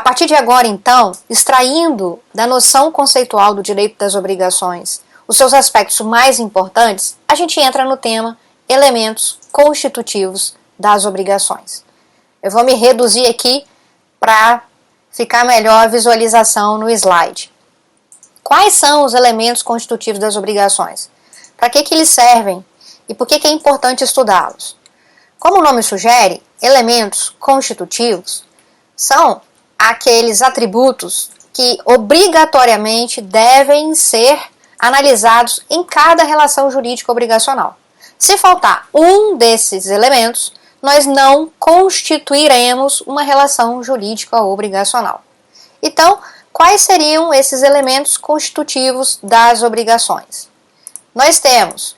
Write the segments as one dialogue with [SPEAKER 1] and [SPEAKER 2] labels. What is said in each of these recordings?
[SPEAKER 1] partir de agora, então, extraindo da noção conceitual do direito das obrigações os seus aspectos mais importantes, a gente entra no tema elementos constitutivos das obrigações. Eu vou me reduzir aqui para ficar melhor a visualização no slide. Quais são os elementos constitutivos das obrigações? Para que eles servem e por que é importante estudá-los? Como o nome sugere, elementos constitutivos são aqueles atributos que obrigatoriamente devem ser analisados em cada relação jurídica obrigacional. Se faltar um desses elementos, nós não constituiremos uma relação jurídica obrigacional. Então, quais seriam esses elementos constitutivos das obrigações? Nós temos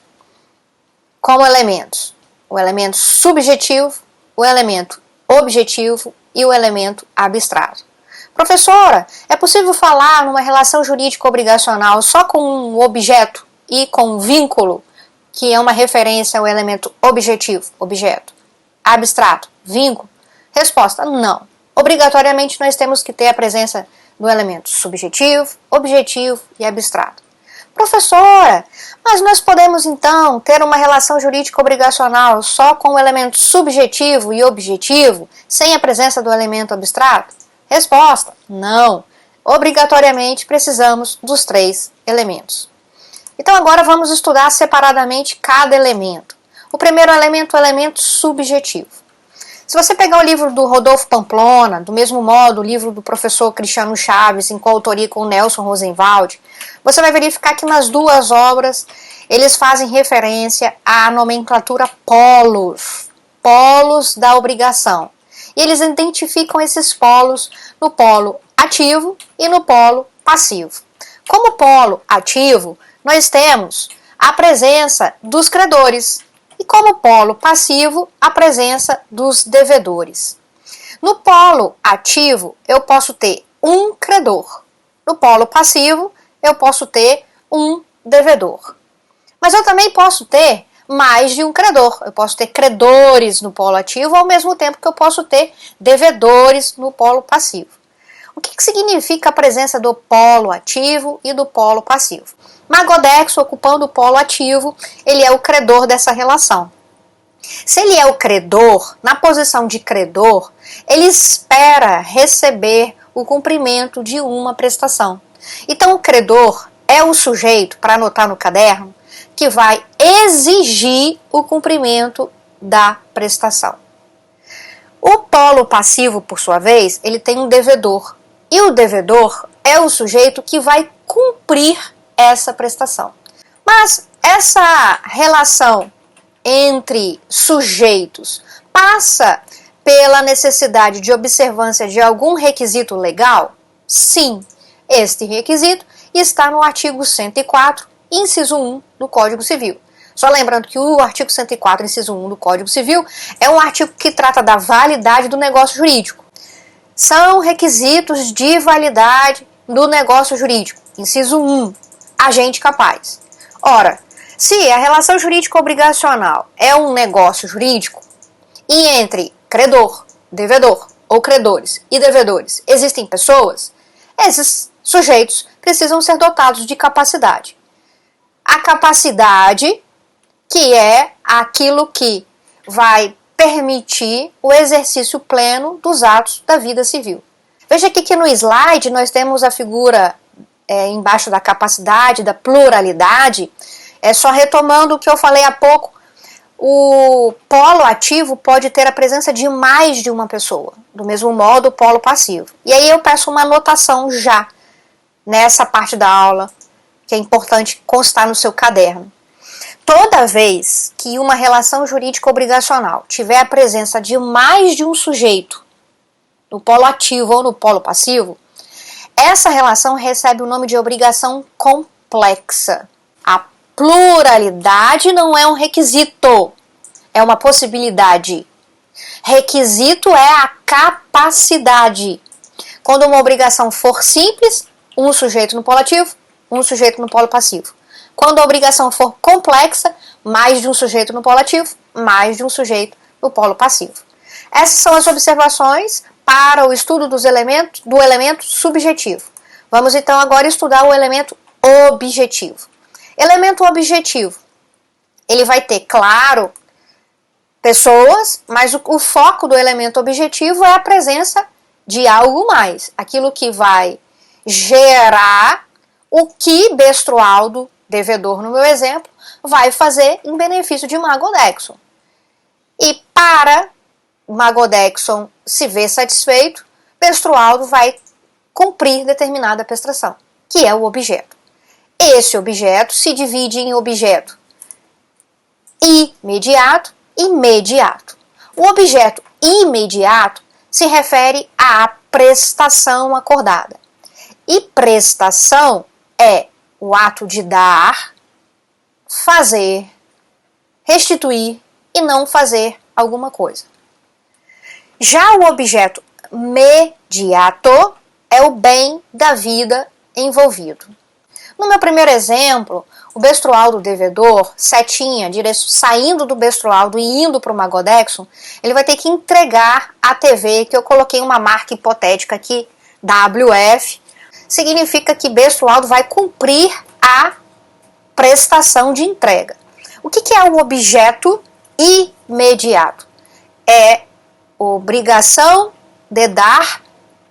[SPEAKER 1] como elementos o elemento subjetivo, o elemento objetivo e o elemento abstrato. Professora, é possível falar numa relação jurídica obrigacional só com um objeto e com um vínculo, que é uma referência ao elemento objetivo, objeto, abstrato, vínculo? Resposta, não. Obrigatoriamente nós temos que ter a presença do elemento subjetivo, objetivo e abstrato. Professora, mas nós podemos então ter uma relação jurídica obrigacional só com o elemento subjetivo e objetivo, sem a presença do elemento abstrato? Resposta, não. Obrigatoriamente precisamos dos três elementos. Então agora vamos estudar separadamente cada elemento. O primeiro elemento é o elemento subjetivo. Se você pegar o livro do Rodolfo Pamplona, do mesmo modo o livro do professor Cristiano Chaves, em coautoria com o Nelson Rosenwald, você vai verificar que nas duas obras eles fazem referência à nomenclatura polos, polos da obrigação. E eles identificam esses polos no polo ativo e no polo passivo. Como polo ativo, nós temos a presença dos credores e como polo passivo, a presença dos devedores. No polo ativo, eu posso ter um credor. No polo passivo, eu posso ter um devedor. Mas eu também posso ter mais de um credor. Eu posso ter credores no polo ativo, ao mesmo tempo que eu posso ter devedores no polo passivo. O que significa a presença do polo ativo e do polo passivo? Magodex, ocupando o polo ativo, ele é o credor dessa relação. Se ele é o credor, na posição de credor, ele espera receber o cumprimento de uma prestação. Então o credor é o sujeito, para anotar no caderno, que vai exigir o cumprimento da prestação. O polo passivo, por sua vez, ele tem um devedor. E o devedor é o sujeito que vai cumprir essa prestação. Mas essa relação entre sujeitos passa pela necessidade de observância de algum requisito legal? Sim, este requisito está no artigo 104, inciso 1 do Código Civil. Só lembrando que o artigo 104, inciso 1 do Código Civil é um artigo que trata da validade do negócio jurídico. São requisitos de validade do negócio jurídico. Inciso 1, agente capaz. Ora, se a relação jurídica obrigacional é um negócio jurídico e entre credor, devedor ou credores e devedores existem pessoas, esses sujeitos precisam ser dotados de capacidade. A capacidade que é aquilo que vai permitir o exercício pleno dos atos da vida civil. Veja aqui que no slide nós temos a figura embaixo da capacidade, da pluralidade. Só retomando o que eu falei há pouco, o polo ativo pode ter a presença de mais de uma pessoa, do mesmo modo o polo passivo. E aí eu peço uma anotação já nessa parte da aula, que é importante constar no seu caderno. Toda vez que uma relação jurídica obrigacional tiver a presença de mais de um sujeito, no polo ativo ou no polo passivo, essa relação recebe o nome de obrigação complexa. A pluralidade não é um requisito, é uma possibilidade. Requisito é a capacidade. Quando uma obrigação for simples, um sujeito no polo ativo, um sujeito no polo passivo. Quando a obrigação for complexa, mais de um sujeito no polo ativo, mais de um sujeito no polo passivo. Essas são as observações para o estudo do elemento subjetivo. Vamos então agora estudar o elemento objetivo. Elemento objetivo, ele vai ter, claro, pessoas, mas o foco do elemento objetivo é a presença de algo mais, aquilo que vai gerar o que Bestrualdo, devedor no meu exemplo, vai fazer em benefício de Magodexon. E para Magodexon se ver satisfeito, Bestrualdo vai cumprir determinada prestação, que é o objeto. Esse objeto se divide em objeto imediato e imediato. O objeto imediato se refere à prestação acordada. E prestação é o ato de dar, fazer, restituir e não fazer alguma coisa. Já o objeto mediato é o bem da vida envolvido. No meu primeiro exemplo, o Bestrualdo devedor, setinha, saindo do Bestrualdo e indo para o Magodexon, ele vai ter que entregar a TV, que eu coloquei uma marca hipotética aqui, WF, significa que Bestrualdo vai cumprir a prestação de entrega. O que é o objeto imediato? É obrigação de dar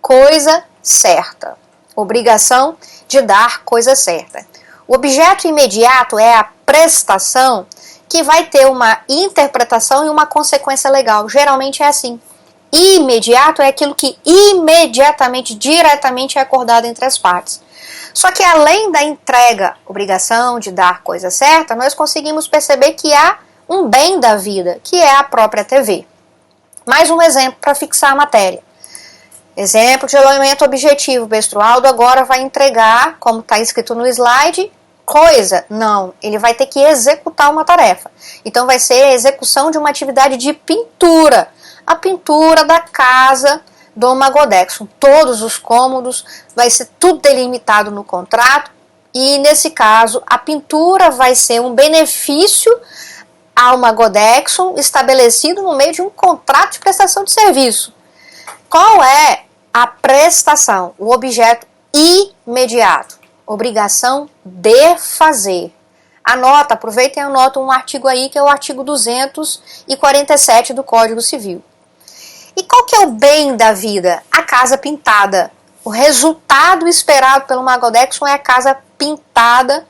[SPEAKER 1] coisa certa. Obrigação de dar coisa certa. O objeto imediato é a prestação que vai ter uma interpretação e uma consequência legal. Geralmente é assim. Imediato é aquilo que imediatamente, diretamente é acordado entre as partes. Só que além da entrega, obrigação de dar coisa certa, nós conseguimos perceber que há um bem da vida, que é a própria TV. Mais um exemplo para fixar a matéria. Exemplo de elemento objetivo. Bestrualdo agora vai entregar, como está escrito no slide, coisa. Não, ele vai ter que executar uma tarefa. Então vai ser a execução de uma atividade de pintura. A pintura da casa do Magodexon. Todos os cômodos, vai ser tudo delimitado no contrato. E nesse caso, a pintura vai ser um benefício ao Magodexon estabelecido no meio de um contrato de prestação de serviço. Qual é a prestação? O objeto imediato. Obrigação de fazer. Anota, aproveita e anota um artigo aí, que é o artigo 247 do Código Civil. E qual que é o bem da vida? A casa pintada. O resultado esperado pelo Magodexon é a casa pintada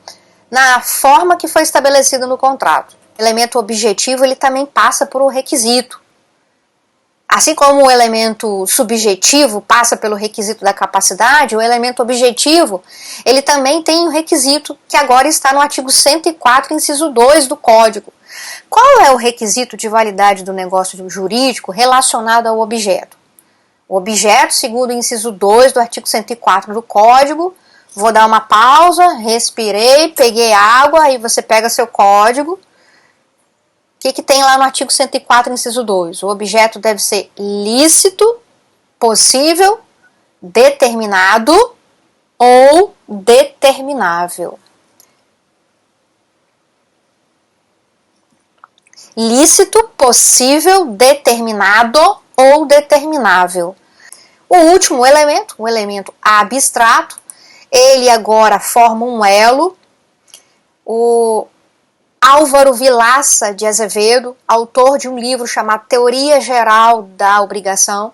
[SPEAKER 1] na forma que foi estabelecida no contrato. O elemento objetivo, ele também passa por um requisito. Assim como o elemento subjetivo passa pelo requisito da capacidade, o elemento objetivo, ele também tem um requisito que agora está no artigo 104, inciso 2 do Código. Qual é o requisito de validade do negócio jurídico relacionado ao objeto? O objeto, segundo o inciso 2 do artigo 104 do Código, vou dar uma pausa, respirei, peguei água, aí você pega seu código. O que tem lá no artigo 104, inciso 2? O objeto deve ser lícito, possível, determinado ou determinável. Lícito, possível, determinado ou determinável. O último elemento, o elemento abstrato, ele agora forma um elo. O Álvaro Vilaça de Azevedo, autor de um livro chamado Teoria Geral da Obrigação,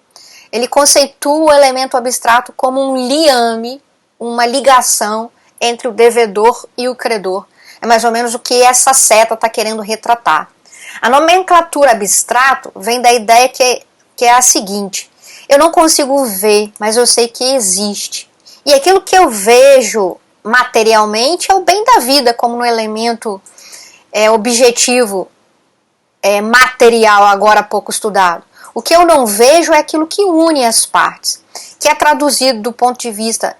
[SPEAKER 1] ele conceitua o elemento abstrato como um liame, uma ligação entre o devedor e o credor. É mais ou menos o que essa seta está querendo retratar. A nomenclatura abstrato vem da ideia que é a seguinte: eu não consigo ver, mas eu sei que existe. E aquilo que eu vejo materialmente é o bem da vida, como no elemento objetivo material, agora há pouco estudado. O que eu não vejo é aquilo que une as partes, que é traduzido do ponto de vista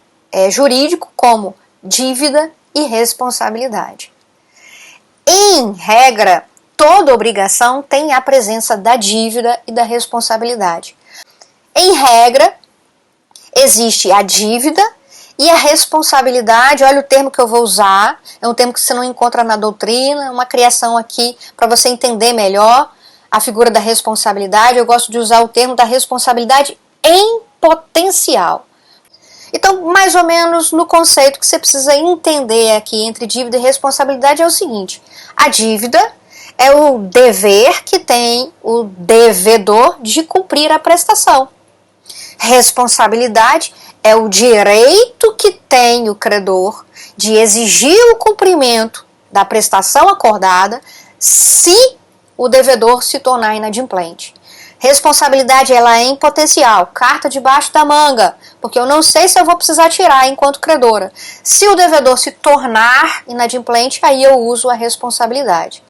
[SPEAKER 1] jurídico como dívida e responsabilidade. Em regra, toda obrigação tem a presença da dívida e da responsabilidade. Em regra, existe a dívida e a responsabilidade. Olha o termo que eu vou usar, é um termo que você não encontra na doutrina, é uma criação aqui para você entender melhor a figura da responsabilidade. Eu gosto de usar o termo da responsabilidade em potencial. Então, mais ou menos no conceito que você precisa entender aqui entre dívida e responsabilidade é o seguinte: a dívida é o dever que tem o devedor de cumprir a prestação. Responsabilidade é o direito que tem o credor de exigir o cumprimento da prestação acordada se o devedor se tornar inadimplente. Responsabilidade, ela é em potencial, carta debaixo da manga, porque eu não sei se eu vou precisar tirar enquanto credora. Se o devedor se tornar inadimplente, aí eu uso a responsabilidade.